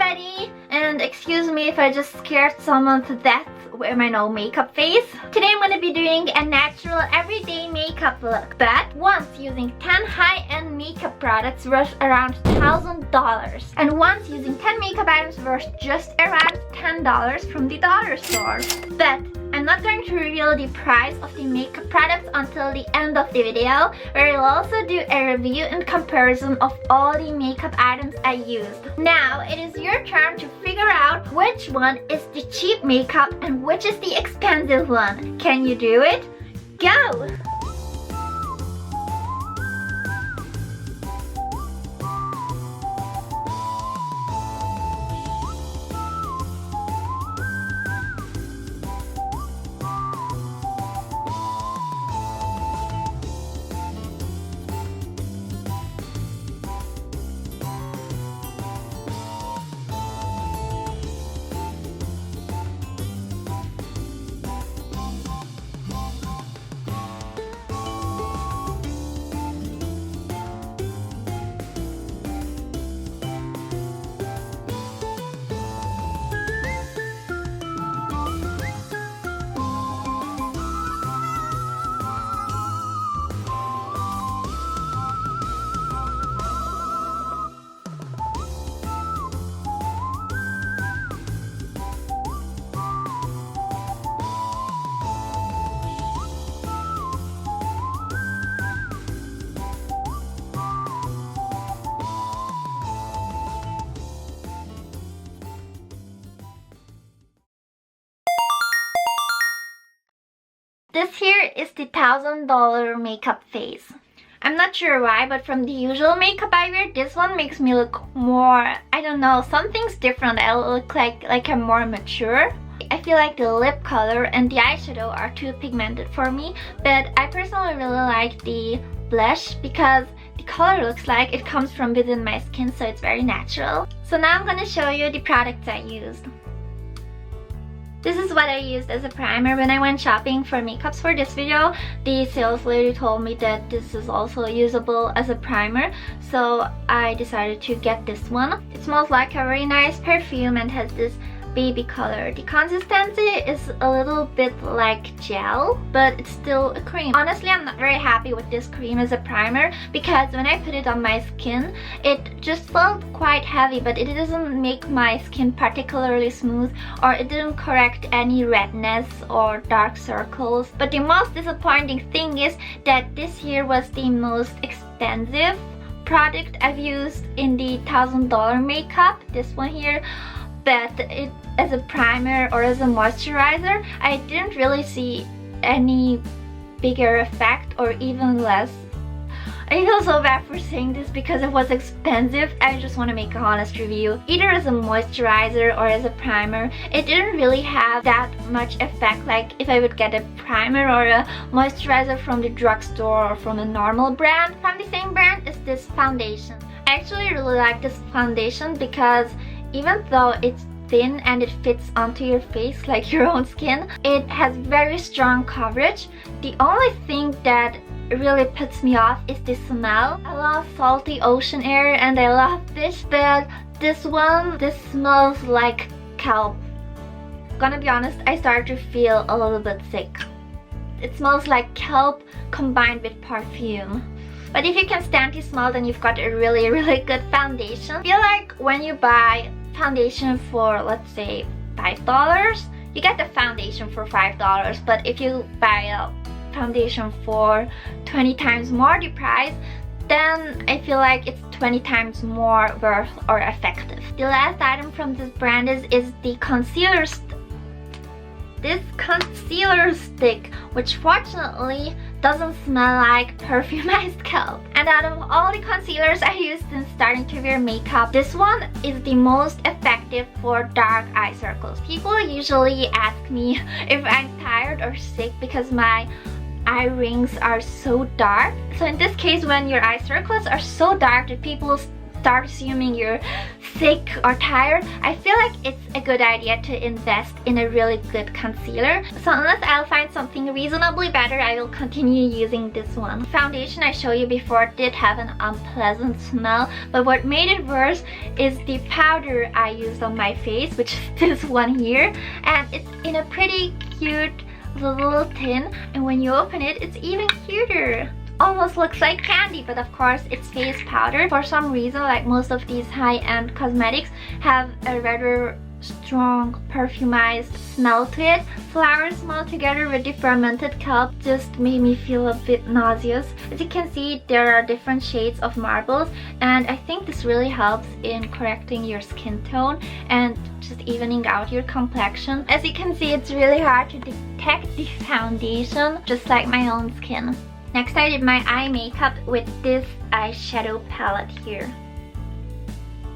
everybody, and excuse me if I just scared someone to death with my no makeup face. Today I'm going to be doing a natural everyday makeup look, but once using 10 high-end makeup products worth around $1,000 and once using 10 makeup items worth just around $10 from the dollar store. But I'm not going to reveal the price of the makeup products until the end of the video, where I'll also do a review and comparison of all the makeup items I used. Now it is your turn to figure out which one is the cheap makeup and which is the expensive one. Can you do it? Go! This here is the $1,000 makeup face. I'm not sure why, but from the usual makeup I wear, this one makes me look more, I don't know, something's different. I look like I'm more mature. I feel like the lip color and the eyeshadow are too pigmented for me, but I personally really like the blush because the color looks like it comes from within my skin, so it's very natural. So now I'm gonna show you the products I used. This is what I used as a primer when I went shopping for makeups for this video. The sales lady told me that this is also usable as a primer, so I decided to get this one. It smells like a very nice perfume and has this baby color. The consistency is a little bit like gel, but it's still a cream. Honestly, I'm not very happy with this cream as a primer because when I put it on my skin, it just felt quite heavy, but it doesn't make my skin particularly smooth, or it didn't correct any redness or dark circles. But the most disappointing thing is that this here was the most expensive product I've used in the $1,000 makeup, this one here. But it, as a primer or as a moisturizer, I didn't really see any bigger effect or even less. I feel so bad for saying this because it was expensive. I just want to make an honest review. Either as a moisturizer or as a primer, it didn't really have that much effect like if I would get a primer or a moisturizer from the drugstore or from a normal brand. From the same brand is this foundation. I actually really like this foundation because even though it's thin and it fits onto your face like your own skin, it has very strong coverage. The only thing that really puts me off is the smell. I love salty ocean air and I love fish, but this smells like kelp. Gonna be honest, I started to feel a little bit sick. It smells like kelp combined with perfume. But if you can stand the smell, then you've got a really, really good foundation. I feel like when you buy foundation for, let's say, $5, you get the foundation for $5. But if you buy a foundation for 20 times more the price, then I feel like it's 20 times more worth or effective. The last item from this brand is the concealer stick, which fortunately doesn't smell like perfumized kelp. And out of all the concealers I used since starting to wear makeup, this one is the most effective for dark eye circles. People usually ask me if I'm tired or sick because my eye rings are so dark. So in this case, when your eye circles are so dark that people start assuming you're sick or tired, I feel like it's a good idea to invest in a really good concealer. So unless I'll find something reasonably better, I will continue using this one. The foundation I showed you before did have an unpleasant smell, but what made it worse is the powder I used on my face, which is this one here, and it's in a pretty cute little tin, and when you open it, it's even cuter. Almost looks like candy, but of course it's face powder. For some reason, like most of these high-end cosmetics have a rather strong perfumized smell to it. Flower smell together with the fermented kelp just made me feel a bit nauseous. As you can see, there are different shades of marbles, and I think this really helps in correcting your skin tone and just evening out your complexion. As you can see, it's really hard to detect the foundation, just like my own skin. Next, I did my eye makeup with this eyeshadow palette here.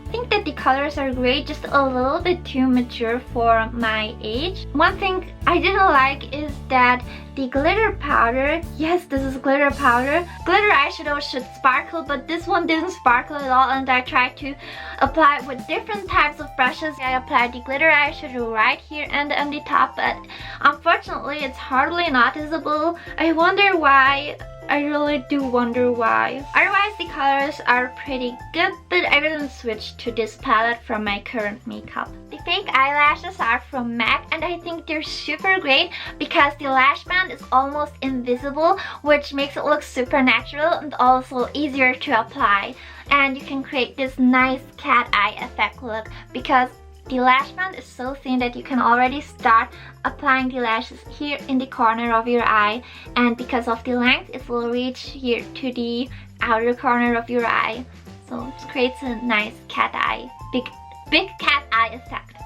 I think that the colors are great, just a little bit too mature for my age. One thing I didn't like is that the glitter powder, yes, this is glitter powder. Glitter eyeshadow should sparkle, but this one didn't sparkle at all, and I tried to apply it with different types of brushes. I applied the glitter eyeshadow right here and on the top, but unfortunately it's hardly noticeable. I wonder why. I really do wonder why. Otherwise, the colors are pretty good, but I didn't switch to this palette from my current makeup. The fake eyelashes are from MAC, and I think they're super great because the lash band is almost invisible, which makes it look super natural and also easier to apply. And you can create this nice cat eye effect look because the lash band is so thin that you can already start applying the lashes here in the corner of your eye, and because of the length it will reach here to the outer corner of your eye, so it creates a nice cat eye, big cat eye effect.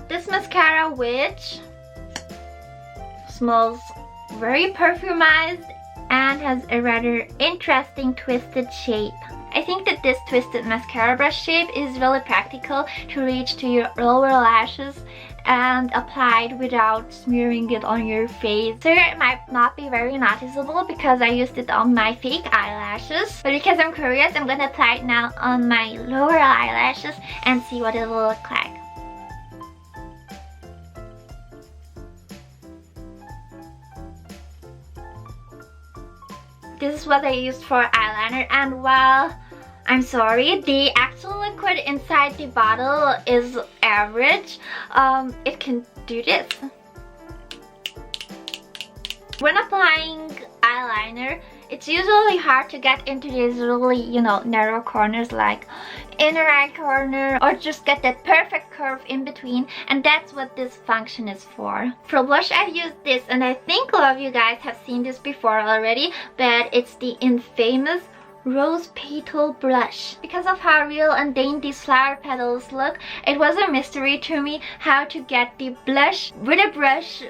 This mascara, which smells very perfumized and has a rather interesting twisted shape. I think that this twisted mascara brush shape is really practical to reach to your lower lashes and applied without smearing it on your face. So it might not be very noticeable because I used it on my fake eyelashes, but because I'm curious, I'm gonna apply it now on my lower eyelashes and see what it will look like. This is what I used for eyeliner, and well, I'm sorry, the actual liquid inside the bottle is average. It can do this. When applying eyeliner, it's usually hard to get into these really, narrow corners like inner eye corner, or just get that perfect curve in between, and that's what this function is for. For blush, I've used this, and I think a lot of you guys have seen this before already, but it's the infamous Rose Petal blush. Because of how real and dainty flower petals look, it was a mystery to me how to get the blush with a brush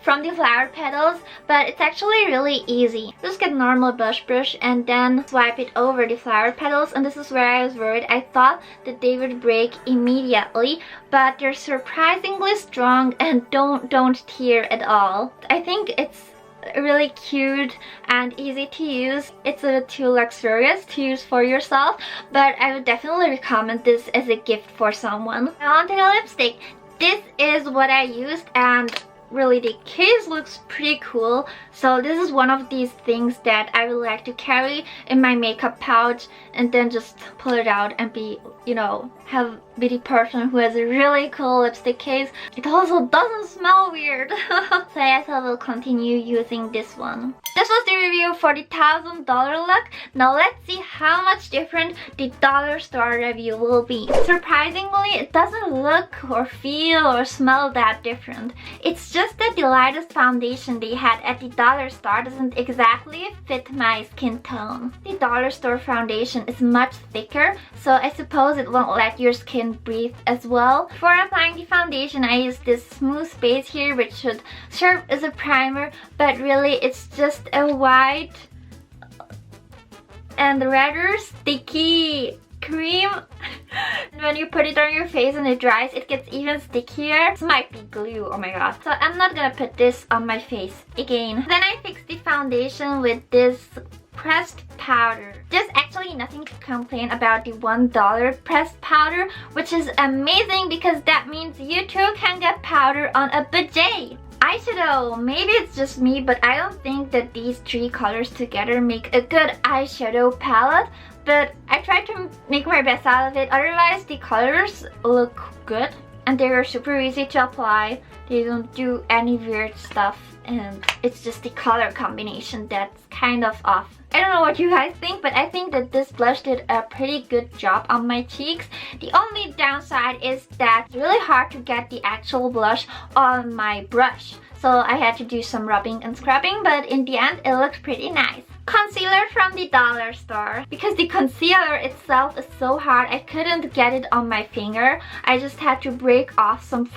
from the flower petals, but it's actually really easy. Just get a normal blush brush and then swipe it over the flower petals, and this is where I was worried. I thought that they would break immediately, but they're surprisingly strong and don't tear at all. I think it's really cute and easy to use. It's a bit too luxurious to use for yourself, but I would definitely recommend this as a gift for someone. Now onto the lipstick. This is what I used, and really the case looks pretty cool. So this is one of these things that I would like to carry in my makeup pouch and then just pull it out and be, be the person who has a really cool lipstick case. It also doesn't smell weird. So I thought we'll continue using this one. This was the review for the $1,000 look. Now let's see how much different the dollar store review will be. Surprisingly, it doesn't look or feel or smell that different. It's just that the lightest foundation they had at the dollar store doesn't exactly fit my skin tone. The dollar store foundation is much thicker, so I suppose it won't let your skin breathe as well. For applying the foundation, I use this smooth base here, which should serve as a primer, but really it's just a white and rather sticky cream. When you put it on your face and it dries, it gets even stickier. This might be glue, oh my god. So I'm not gonna put this on my face again. Then I fixed the foundation with this pressed powder. There's actually nothing to complain about the $1 pressed powder, which is amazing because that means you too can get powder on a budget. Eyeshadow, maybe it's just me, but I don't think that these three colors together make a good eyeshadow palette, but I tried to make my best out of it. Otherwise, the colors look good and they are super easy to apply. They don't do any weird stuff, and it's just the color combination that's kind of off. I don't know what you guys think, but I think that this blush did a pretty good job on my cheeks. The only downside is that it's really hard to get the actual blush on my brush. So I had to do some rubbing and scrubbing, but in the end it looked pretty nice. Concealer from the dollar store. Because the concealer itself is so hard, I couldn't get it on my finger. I just had to break off some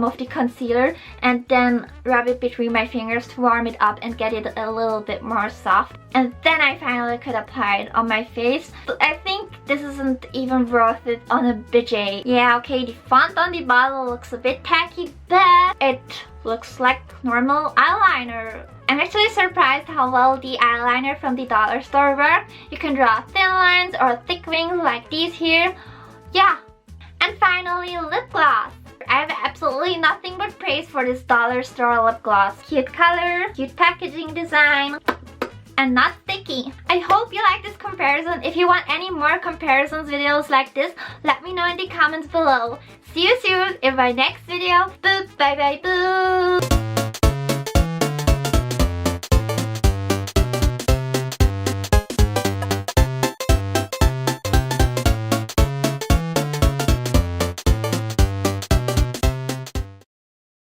of the concealer and then rub it between my fingers to warm it up and get it a little bit more soft. And then I finally could apply it on my face. But I think this isn't even worth it on a budget. Yeah, okay, the font on the bottle looks a bit tacky, but it looks like normal eyeliner. I'm actually surprised how well the eyeliner from the dollar store works. You can draw thin lines or thick wings like these here. Yeah. And finally, lip gloss. I have absolutely nothing but praise for this dollar store lip gloss. Cute color, cute packaging design, and not sticky. I hope you like this comparison. If you want any more comparisons videos like this, let me know in the comments below. See you soon in my next video. Boop, bye bye, boop.